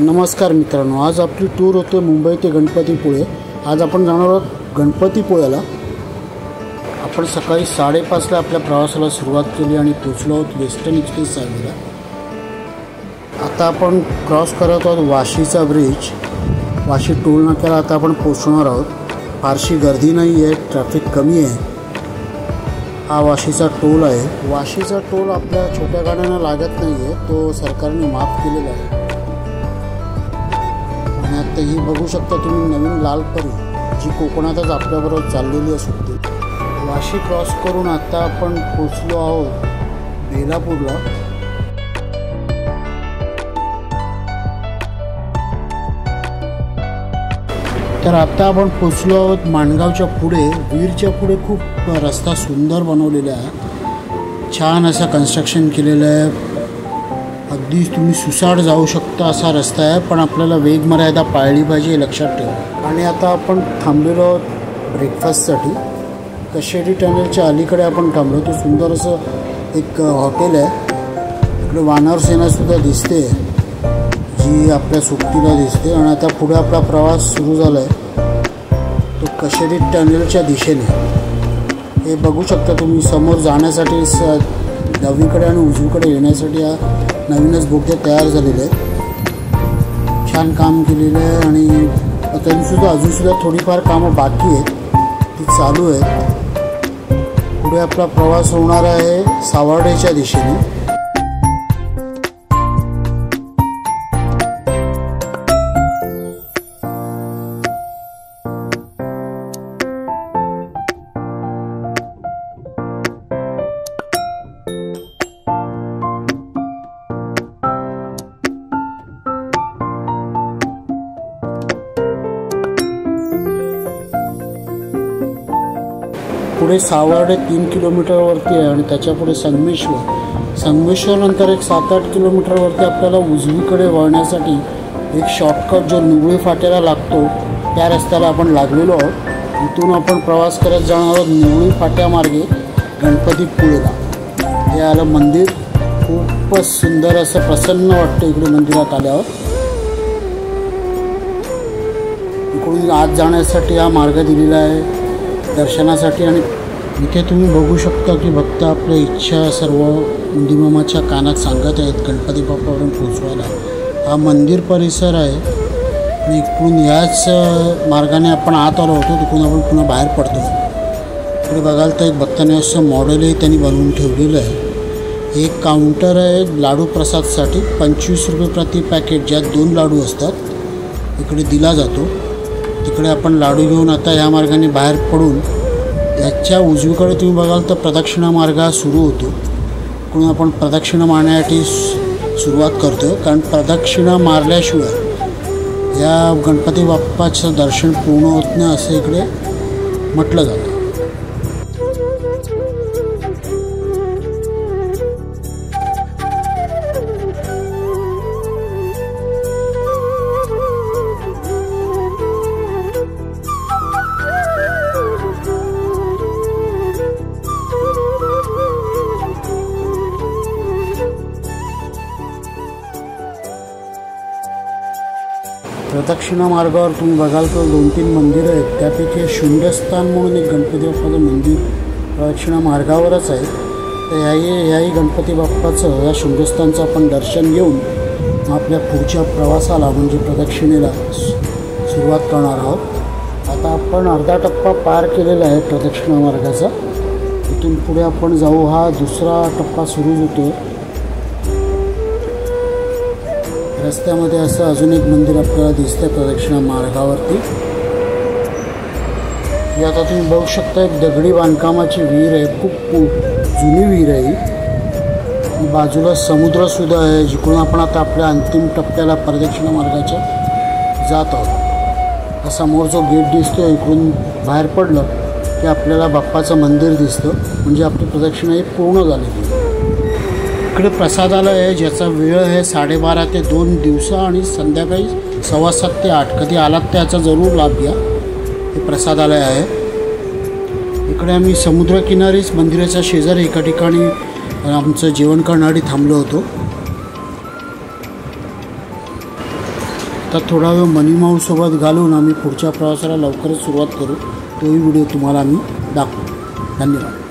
नमस्कार मित्रांनो, आज आपली टूर होते मुंबई ते गणपतीपुळे। आज आपण जाणार आहोत गणपतीपुळ्याला। आपण सकाळी 5:30 ला आपल्या प्रवासाला सुरुवात केली आणि पोहोचलो आहोत वेस्टर्न एक्सप्रेस हायवेला। आता आपण क्रॉस करत आहोत वाशीचा ब्रिज। वाशी टोल नाक्याला आता आपण पोहोचणार आहोत। फारशी गर्दी नाही आहे, ट्रॅफिक कमी आहे। हा वाशीचा टोल आहे। वाशीचा टोल आपल्या छोट्या गाड्यांना लागत नाही आहे, तो सरकारने माफ केलेला आहे। आणि आता ही बघू शकता तुम्ही नवीन लाल परी, जी कोकणातच आपल्याबरोबर चाललेली असते। वाशी क्रॉस करून आता आपण पोचलो आहोत बेलापूरला। तर आता आपण पोचलो आहोत माणगावच्या पुढे। वीरच्या पुढे खूप रस्ता सुंदर बनवलेला आहे, छान असा कन्स्ट्रक्शन केलेलं आहे। अगदी तुम्ही सुसाट जाऊ शकता असा रस्ता आहे, पण आपल्याला वेग मर्यादा पाळली पाहिजे हे लक्षात ठेवा। आणि आता आपण थांबलेलो आहोत ब्रेकफास्टसाठी। कशेरी टनेलच्या अलीकडे आपण थांबलो। तो सुंदर असं एक हॉटेल आहे। इकडे वानर सेनासुद्धा दिसते, जी आपल्या सोबतीला दिसते। आणि आता पुढे आपला प्रवास सुरू झाला आहे, तो कशेरी टनेलच्या दिशेने। हे बघू शकता तुम्ही समोर जाण्यासाठी डावीकडे आणि उजवीकडे येण्यासाठी हा नवीनच बोगदे तयार झालेले आहेत। छान काम केलेलं आहे आणि अजूनसुद्धा थोडीफार कामं बाकी आहेत, ती चालू आहेत। पुढे आपला प्रवास होणार आहे सावर्डेच्या दिशेने। पुढे सावर्डे 3 किलोमीटरवरती आहे आणि त्याच्या पुढे संगमेश्वर नंतर एक 7-8 किलोमीटरवरती आपल्याला उजवीकडे वळण्यासाठी एक शॉर्टकट जो निवळी फाट्याला लागतो त्या रस्त्याला आपण लागलेलो आहोत। इथून आपण प्रवास करत जाणार आहोत निवळी फाट्यामार्गे गणपतीपुळेला। हे आलं मंदिर, खूपच सुंदर असं प्रसन्न वाटतं इकडे मंदिरात आल्यावर। इकडून आत जाण्यासाठी हा मार्ग दिलेला आहे दर्शनासाठी। आणि इथे तुम्ही बघू शकता की भक्त आपल्या इच्छा सर्व नंदीमामाच्या कानात सांगत आहेत गणपती बाप्पावरून पोचवायला। हा मंदिर परिसर आहे आणि इकडून याच मार्गाने आपण आत आलो होतो, तिकडून आपण पुन्हा बाहेर पडतो। इकडे बघाल तर एक भक्ताने असं मॉडेलही त्यांनी बनवून ठेवलेलं आहे। एक काउंटर आहे लाडू प्रसादसाठी, 25 रुपये प्रति पॅकेट, ज्यात 2 लाडू असतात, इकडे दिला जातो। तिकडे आपण लाडू घेऊन आता या मार्गाने बाहेर पडून याच्या उजवीकडे तुम्ही बघाल तर प्रदक्षिणा मार्ग सुरू होतो। इकडून आपण प्रदक्षिणा मारण्यासाठी सुरुवात करतो, कारण प्रदक्षिणा मारल्याशिवाय या गणपती बाप्पाचं दर्शन पूर्ण होत नाही असं इकडे म्हटलं जातं। प्रदक्षिणा मार्गावर तुम्ही बघाल तर 2-3 मंदिरं आहेत, त्यापैकी शुंडस्थान म्हणून एक गणपती बाप्पाचं मंदिर प्रदक्षिणा मार्गावरच आहे। तर ह्याही गणपती बाप्पाचं या शुंडस्थानचं आपण दर्शन घेऊन आपल्या पुढच्या प्रवासाला म्हणजे प्रदक्षिणेला सुरुवात करणार आहोत। आता आपण अर्धा टप्पा पार केलेला आहे प्रदक्षिणा मार्गाचा। इथून पुढे आपण जाऊ, हा दुसरा टप्पा सुरू होतो। रस्त्यामध्ये असं अजून एक मंदिर आपल्याला दिसतंय प्रदक्षिणा मार्गावरती। ही आता तुम्ही बघू शकता एक दगडी बांधकामाची विहीर आहे, खूप जुनी विहीर आहे। बाजूला समुद्रसुद्धा आहे, जिकडून आपण आता आपल्या अंतिम टप्प्याला प्रदक्षिणा मार्गाच्या जात आहोत। हा समोर जो गेट दिसतो, इकडून बाहेर पडलं की आपल्याला बाप्पाचं मंदिर दिसतं, म्हणजे आपली प्रदक्षिणा ही पूर्ण झालेली आहे। इकडे प्रसादालय आहे, ज्याचा वेळ आहे 12:30 ते 2 दिवसा आणि संध्याकाळी 7:15 ते 8। कधी आलात त्याचा जरूर लाभ घ्या। हे प्रसादालय आहे। इकडे आम्ही समुद्रकिनारीच मंदिराच्या शेजारी एका ठिकाणी आमचं जेवण करण्यासाठी थांबलो होतो। तर थोडा वेळ मनीमाऊसोबत घालून आम्ही पुढच्या प्रवासाला लवकरच सुरुवात करू. तोही व्हिडिओ तुम्हाला आम्ही दाखवू. धन्यवाद.